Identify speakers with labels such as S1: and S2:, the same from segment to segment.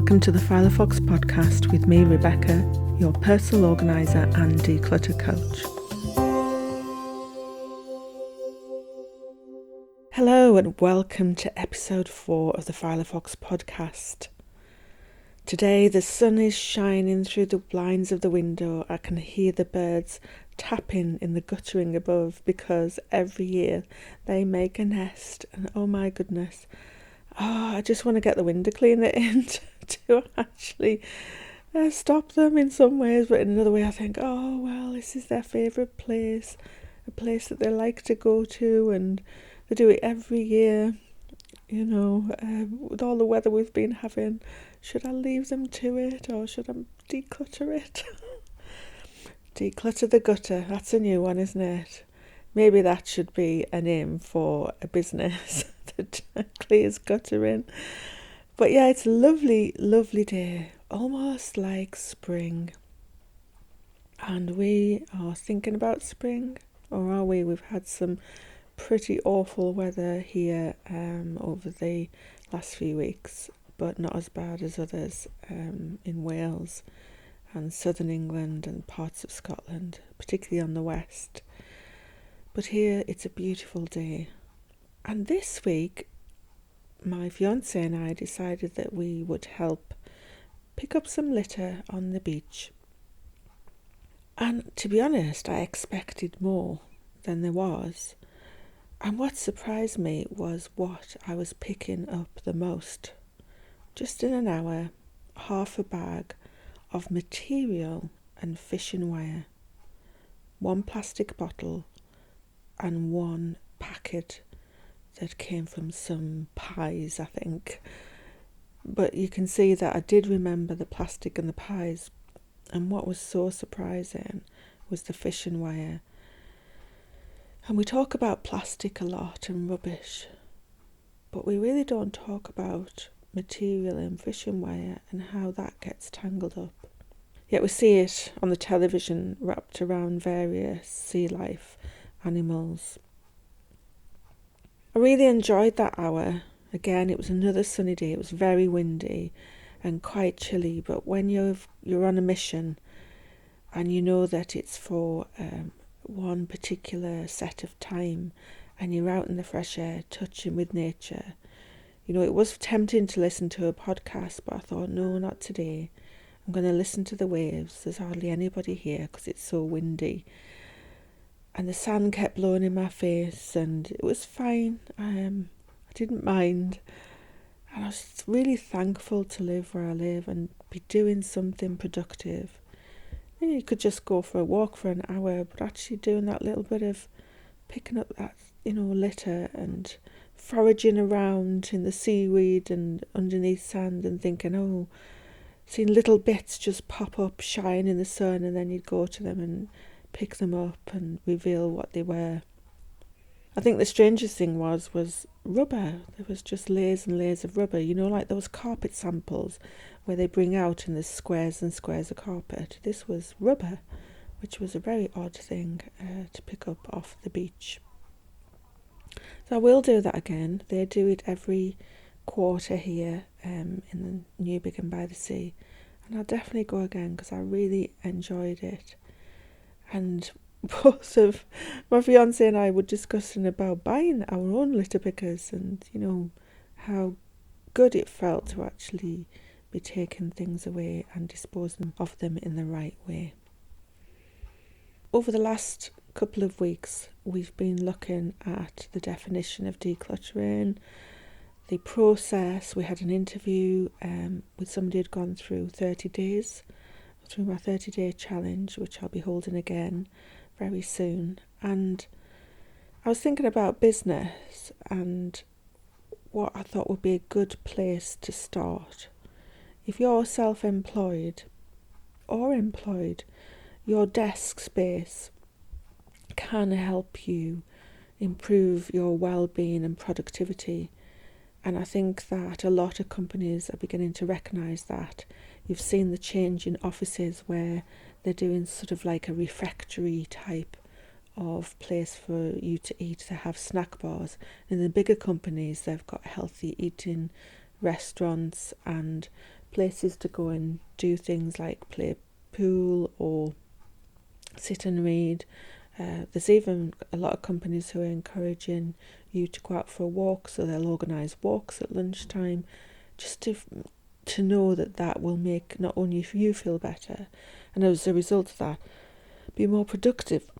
S1: Welcome to the Filofox podcast with me, Rebecca, your personal organiser and declutter coach. Hello and welcome to episode 4 of the Filofox podcast. Today the sun is shining through the blinds of the window. I can hear the birds tapping in the guttering above because every year they make a nest, and oh my goodness, I just want to get the window cleaner in to actually stop them in some ways, but in another way I think, oh well, this is their favourite place, a place that they like to go to, and they do it every year, with all the weather we've been having. Should I leave them to it or should I declutter it? Declutter the gutter, that's a new one, isn't it? Maybe that should be a name for a business that clears guttering. But yeah, it's a lovely, lovely day, almost like spring. And we are thinking about spring, or are we? We've had some pretty awful weather here over the last few weeks, but not as bad as others in Wales and southern England and parts of Scotland, particularly on the west. But here it's a beautiful day. And this week, my fiance and I decided that we would help pick up some litter on the beach. And to be honest, I expected more than there was. And what surprised me was what I was picking up the most. Just in an hour, half a bag of material and fishing wire, one plastic bottle, and one packet that came from some pies, I think. But you can see that I did remember the plastic and the pies, and what was so surprising was the fishing wire. And we talk about plastic a lot and rubbish, but we really don't talk about material and fishing wire and how that gets tangled up. Yet we see it on the television wrapped around various sea life animals. I really enjoyed that hour. Again, it was another sunny day. It was very windy and quite chilly, but when you're on a mission and you know that it's for one particular set of time and you're out in the fresh air touching with nature, it was tempting to listen to a podcast, but I thought, no, not today. I'm going to listen to the waves. There's hardly anybody here because it's so windy. And the sand kept blowing in my face, and it was fine. I didn't mind. And I was really thankful to live where I live and be doing something productive. You could just go for a walk for an hour, but actually doing that little bit of picking up that, litter and foraging around in the seaweed and underneath sand and thinking, seeing little bits just pop up, shine in the sun, and then you'd go to them and pick them up and reveal what they were. I think the strangest thing was rubber. There was just layers and layers of rubber, like those carpet samples where they bring out in the squares and squares of carpet. This was rubber, which was a very odd thing to pick up off the beach. So I will do that again. They do it every quarter here in the Newbiggin by the Sea, and I'll definitely go again because I really enjoyed it. And both of my fiance and I were discussing about buying our own litter pickers and how good it felt to actually be taking things away and disposing of them in the right way. Over the last couple of weeks we've been looking at the definition of decluttering, the process. We had an interview with somebody who'd gone through 30 days, through my 30-day challenge, which I'll be holding again very soon. And I was thinking about business and what I thought would be a good place to start. If you're self-employed or employed, your desk space can help you improve your well-being and productivity. And I think that a lot of companies are beginning to recognise that. You've seen the change in offices where they're doing sort of like a refectory type of place for you to eat. They have snack bars. In the bigger companies, they've got healthy eating restaurants and places to go and do things like play pool or sit and read. There's even a lot of companies who are encouraging you to go out for a walk, so they'll organise walks at lunchtime, just to know that will make not only you feel better, and as a result of that, be more productive.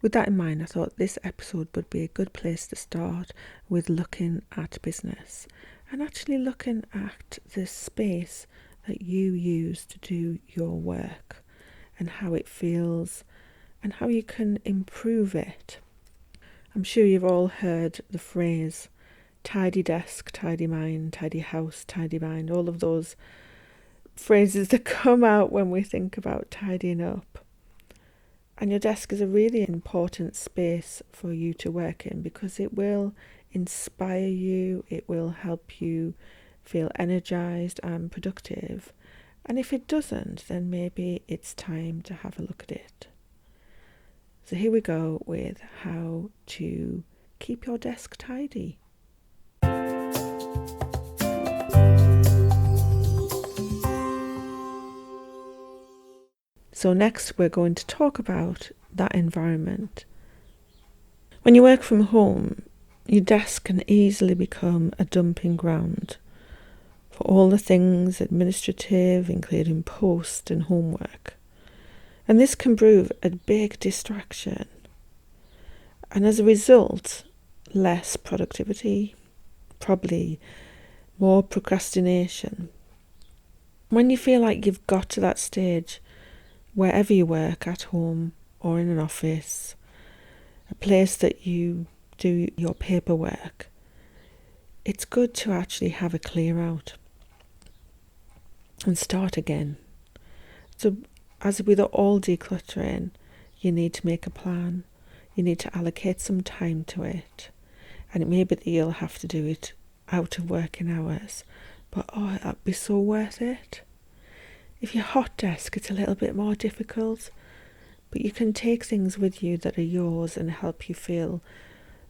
S1: With that in mind, I thought this episode would be a good place to start with looking at business and actually looking at the space that you use to do your work and how it feels and how you can improve it. I'm sure you've all heard the phrase tidy desk, tidy mind, tidy house, tidy mind, all of those phrases that come out when we think about tidying up. And your desk is a really important space for you to work in because it will inspire you, it will help you feel energized and productive. And if it doesn't, then maybe it's time to have a look at it. So here we go with how to keep your desk tidy. So next we're going to talk about that environment. When you work from home, your desk can easily become a dumping ground for all the things administrative, including post and homework. And this can prove a big distraction. And as a result, less productivity, probably more procrastination. When you feel like you've got to that stage, wherever you work, at home or in an office, a place that you do your paperwork, it's good to actually have a clear out and start again. So as with all decluttering, you need to make a plan. You need to allocate some time to it. And it may be that you'll have to do it out of working hours, but that'd be so worth it. If you're hot desk, it's a little bit more difficult, but you can take things with you that are yours and help you feel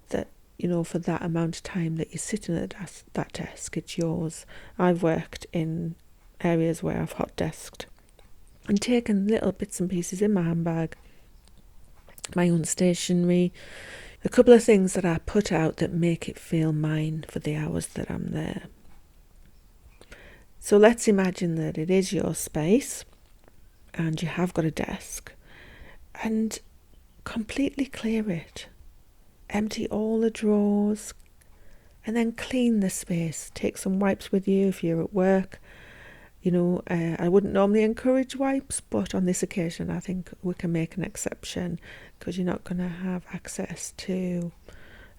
S1: that, for that amount of time that you're sitting at that desk, it's yours. I've worked in areas where I've hot desked and taken little bits and pieces in my handbag, my own stationery, a couple of things that I put out that make it feel mine for the hours that I'm there. So let's imagine that it is your space and you have got a desk, and completely clear it. Empty all the drawers and then clean the space. Take some wipes with you if you're at work. I wouldn't normally encourage wipes, but on this occasion I think we can make an exception because you're not going to have access to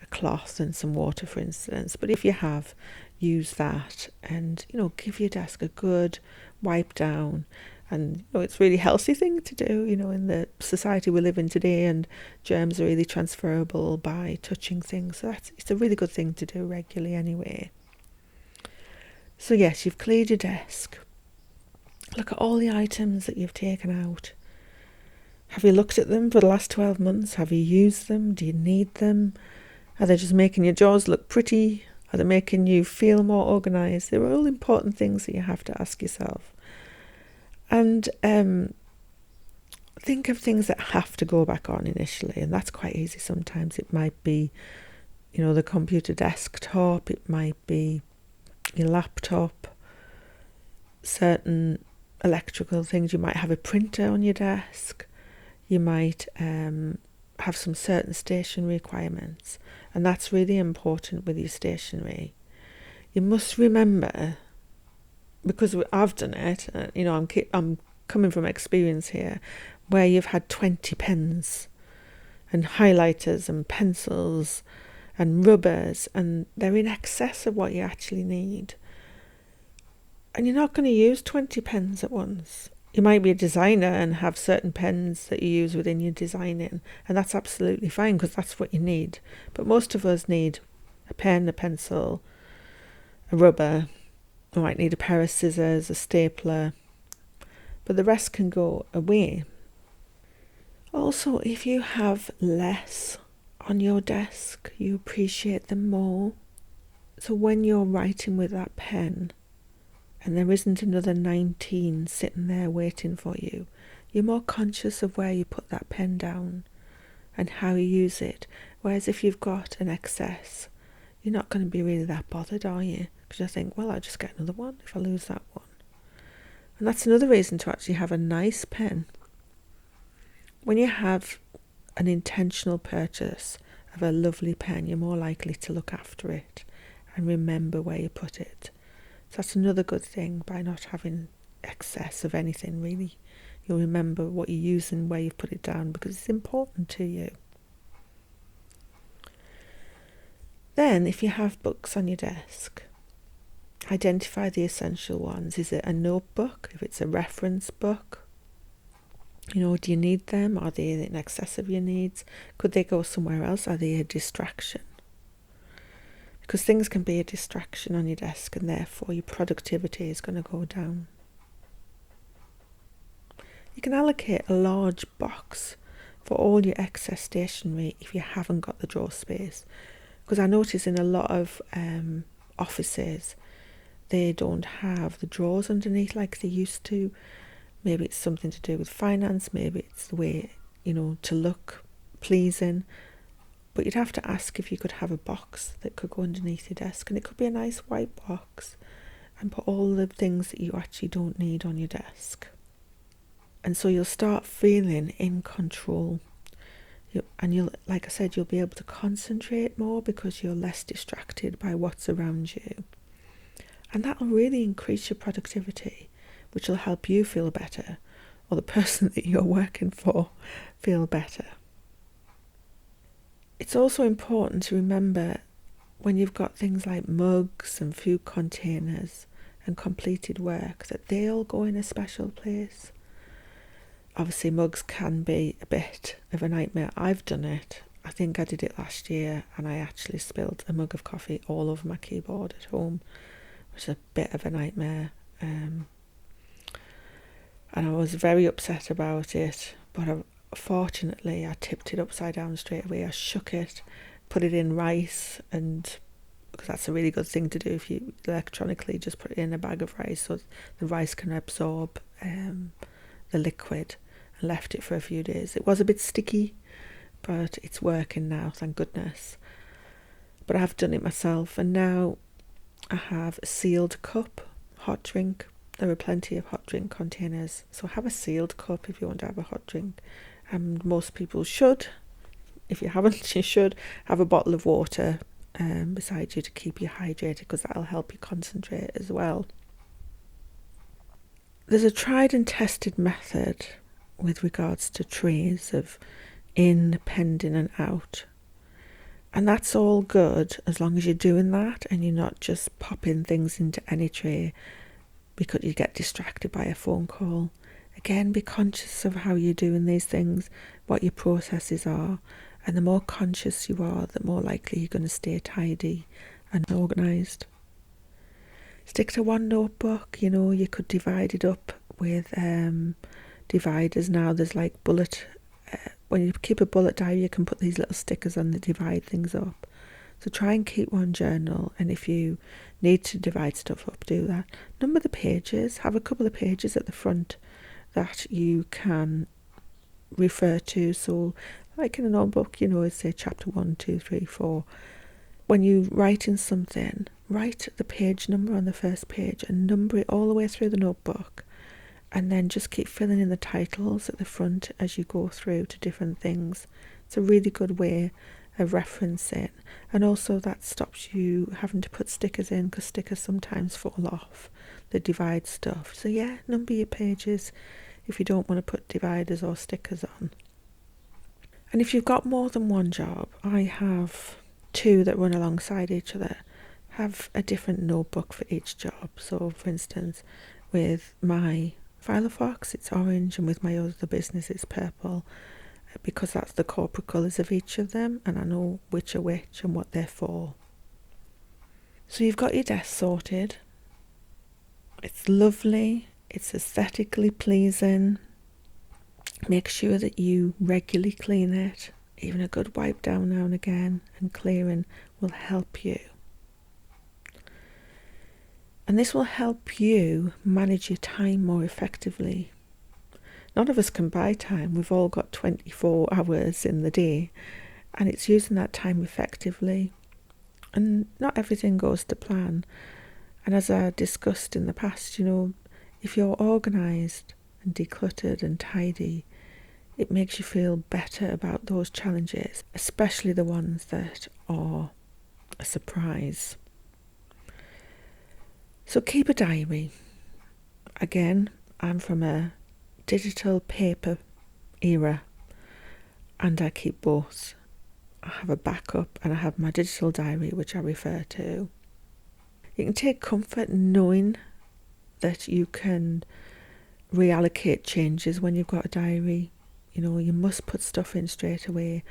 S1: a cloth and some water, for instance. But if you have, use that and, give your desk a good wipe down. And it's a really healthy thing to do, in the society we live in today, and germs are really transferable by touching things. So it's a really good thing to do regularly anyway. So yes, you've cleared your desk. Look at all the items that you've taken out. Have you looked at them for the last 12 months? Have you used them? Do you need them? Are they just making your drawers look pretty? Are they making you feel more organised? They're all important things that you have to ask yourself. And think of things that have to go back on initially, and that's quite easy. Sometimes it might be, the computer desktop, it might be your laptop, certain electrical things. You might have a printer on your desk, you might have some certain stationery requirements, and that's really important with your stationery. You must remember, because I've done it, I'm coming from experience here, where you've had 20 pens and highlighters and pencils and rubbers, and they're in excess of what you actually need. And you're not going to use 20 pens at once. You might be a designer and have certain pens that you use within your designing, and that's absolutely fine because that's what you need. But most of us need a pen, a pencil, a rubber. We might need a pair of scissors, a stapler, but the rest can go away. Also, if you have less on your desk, you appreciate them more. So when you're writing with that pen, and there isn't another 19 sitting there waiting for you, you're more conscious of where you put that pen down and how you use it. Whereas if you've got an excess, you're not going to be really that bothered, are you? Because you think, well, I'll just get another one if I lose that one. And that's another reason to actually have a nice pen. When you have an intentional purchase of a lovely pen, you're more likely to look after it and remember where you put it. So that's another good thing by not having excess of anything, really. You'll remember what you use and where you've put it down because it's important to you. Then, if you have books on your desk, identify the essential ones. Is it a notebook? If it's a reference book, do you need them? Are they in excess of your needs? Could they go somewhere else? Are they a distraction? Because things can be a distraction on your desk and therefore your productivity is going to go down. You can allocate a large box for all your excess stationery if you haven't got the drawer space. Because I notice in a lot of offices, they don't have the drawers underneath like they used to. Maybe it's something to do with finance, maybe it's the way, to look pleasing. But you'd have to ask if you could have a box that could go underneath your desk, and it could be a nice white box, and put all the things that you actually don't need on your desk. And so you'll start feeling in control. And you'll, like I said, you'll be able to concentrate more because you're less distracted by what's around you. And that will really increase your productivity, which will help you feel better, or the person that you're working for feel better. It's also important to remember when you've got things like mugs and food containers and completed work that they all go in a special place. Obviously, mugs can be a bit of a nightmare. I've done it. I think I did it last year and I actually spilled a mug of coffee all over my keyboard at home, which is a bit of a nightmare. And I was very upset about it, but fortunately I tipped it upside down straight away. I shook it, put it in rice, and because that's a really good thing to do if you electronically just put it in a bag of rice so the rice can absorb the liquid, and left it for a few days. It was a bit sticky, but it's working now, thank goodness. But I've done it myself, and now I have a sealed cup, hot drink. There are plenty of hot drink containers, so have a sealed cup if you want to have a hot drink. And most people should. If you haven't, you should have a bottle of water beside you to keep you hydrated, because that'll help you concentrate as well. There's a tried and tested method with regards to trays of in, pending and out. And that's all good as long as you're doing that and you're not just popping things into any tray because you get distracted by a phone call. Again, be conscious of how you're doing these things, what your processes are, and the more conscious you are, the more likely you're going to stay tidy and organised. Stick to one notebook. You could divide it up with dividers now. There's like bullet, when you keep a bullet diary, you can put these little stickers on that divide things up. So try and keep one journal, and if you need to divide stuff up, do that. Number the pages. Have a couple of pages at the front that you can refer to. So like in an old book, it's say chapter 1, 2, 3, 4. When you write in something, write the page number on the first page and number it all the way through the notebook, and then just keep filling in the titles at the front as you go through to different things. It's a really good way of referencing, and also that stops you having to put stickers in, because stickers sometimes fall off that divide stuff. So number your pages if you don't want to put dividers or stickers on. And if you've got more than one job, I have 2 that run alongside each other. Have a different notebook for each job. So for instance, with my Filofox it's orange, and with my other business it's purple, because that's the corporate colours of each of them, and I know which are which and what they're for. So you've got your desk sorted. It's lovely, it's aesthetically pleasing. Make sure that you regularly clean it. Even a good wipe down now and again and clearing will help you. And this will help you manage your time more effectively. None of us can buy time. We've all got 24 hours in the day, and it's using that time effectively. And not everything goes to plan. And as I discussed in the past, if you're organised and decluttered and tidy, it makes you feel better about those challenges, especially the ones that are a surprise. So keep a diary. Again, I'm from a digital paper era, and I keep both. I have a backup and I have my digital diary, which I refer to. You can take comfort in knowing that you can reallocate changes when you've got a diary. You must put stuff in straight away.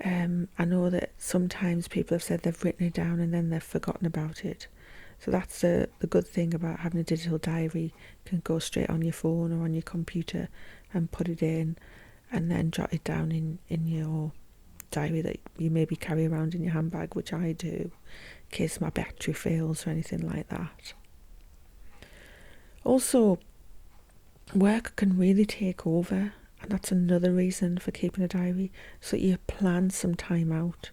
S1: I know that sometimes people have said they've written it down and then they've forgotten about it. So that's the good thing about having a digital diary. You can go straight on your phone or on your computer and put it in, and then jot it down in your diary that you maybe carry around in your handbag, which I do, in case my battery fails or anything like that. Also, work can really take over, and that's another reason for keeping a diary, so you plan some time out.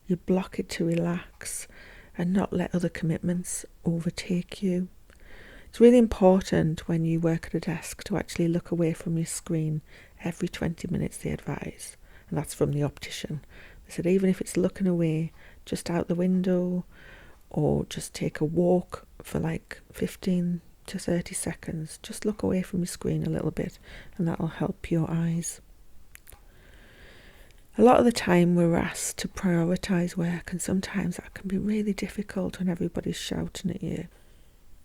S1: You block it to relax and not let other commitments overtake you. It's really important when you work at a desk to actually look away from your screen every 20 minutes, they advise. And that's from the optician. They said even if it's looking away just out the window, or just take a walk for like 15 to 30 seconds, just look away from your screen a little bit, and that'll help your eyes. A lot of the time we're asked to prioritise work, and sometimes that can be really difficult when everybody's shouting at you.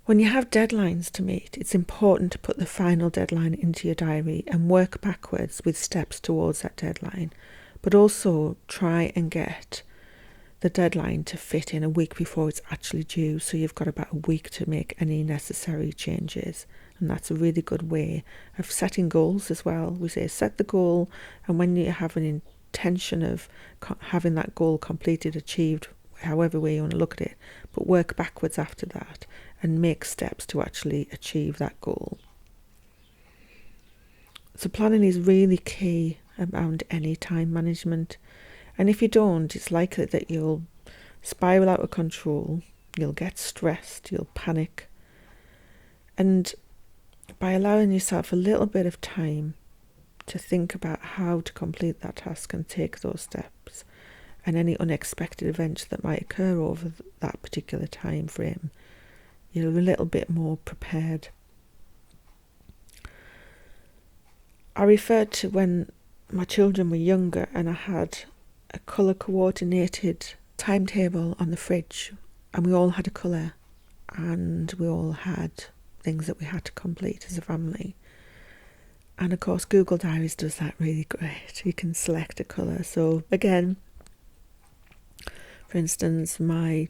S1: When you have deadlines to meet, it's important to put the final deadline into your diary and work backwards with steps towards that deadline, but also try and get the deadline to fit in a week before it's actually due, so you've got about a week to make any necessary changes. And that's a really good way of setting goals as well. We say set the goal, and when you have an intention of having that goal completed, achieved, however way you want to look at it, but work backwards after that and make steps to actually achieve that goal. So planning is really key around any time management, and if you don't, it's likely that you'll spiral out of control, you'll get stressed, you'll panic. And by allowing yourself a little bit of time to think about how to complete that task and take those steps, and any unexpected events that might occur over that particular time frame, you're a little bit more prepared. I referred to when my children were younger and I had a colour coordinated timetable on the fridge, and we all had a colour and we all had things that we had to complete as a family. And of course Google Diaries does that really great. You can select a colour. So again, for instance, my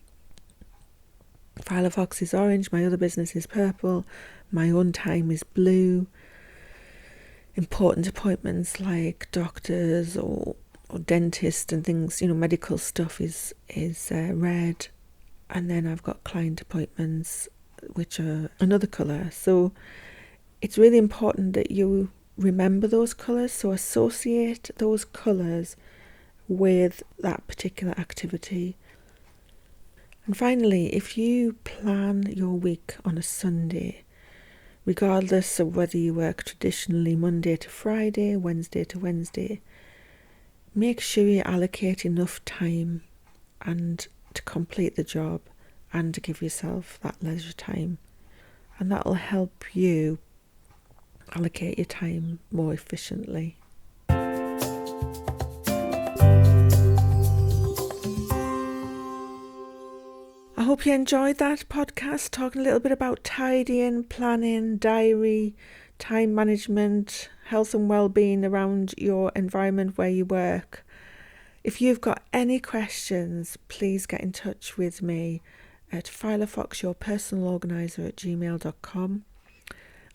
S1: Filofox is orange, my other business is purple, my own time is blue. Important appointments like doctors or dentists and things, medical stuff is red. And then I've got client appointments, which are another colour. So it's really important that you remember those colours, so associate those colours with that particular activity. And finally, if you plan your week on a Sunday, regardless of whether you work traditionally Monday to Friday, Wednesday to Wednesday, make sure you allocate enough time and to complete the job and to give yourself that leisure time. And that will help you allocate your time more efficiently. I hope you enjoyed that podcast, talking a little bit about tidying, planning, diary, time management, health and well-being around your environment where you work. If you've got any questions, please get in touch with me at filofoxyourpersonalorganizer@gmail.com.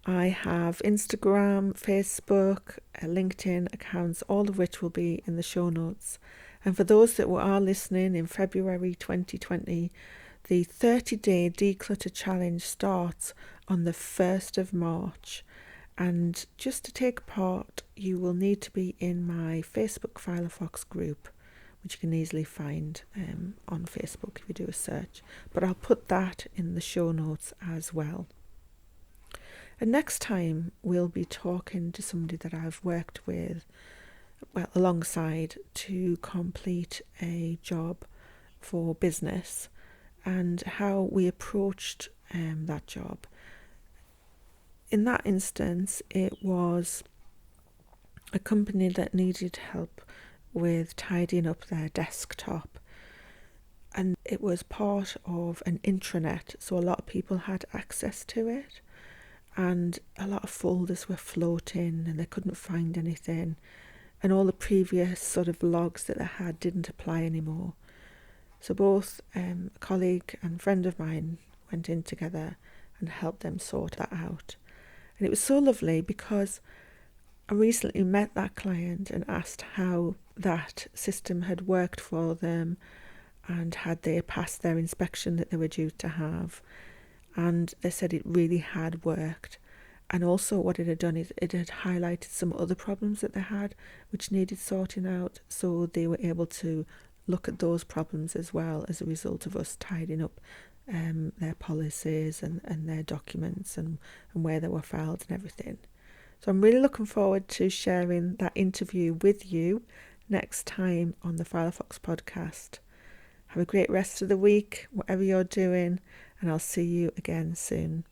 S1: I have Instagram, Facebook, LinkedIn accounts, all of which will be in the show notes. And for those that are listening in February 2020, the 30-day declutter challenge starts on the 1st of March. And just to take part, you will need to be in my Facebook Filofox group, which you can easily find on Facebook if you do a search. But I'll put that in the show notes as well. And next time we'll be talking to somebody that I've worked with, alongside, to complete a job for business, and how we approached that job. In that instance, it was a company that needed help with tidying up their desktop, and it was part of an intranet, so a lot of people had access to it, and a lot of folders were floating and they couldn't find anything, and all the previous sort of logs that they had didn't apply anymore. So both a colleague and friend of mine went in together and helped them sort that out. And it was so lovely because I recently met that client and asked how that system had worked for them and had they passed their inspection that they were due to have. And they said it really had worked. And also what it had done is it had highlighted some other problems that they had which needed sorting out. So they were able to look at those problems as well as a result of us tidying up their policies and their documents and where they were filed and everything. So I'm really looking forward to sharing that interview with you next time on the Filofox podcast. Have a great rest of the week, whatever you're doing, and I'll see you again soon.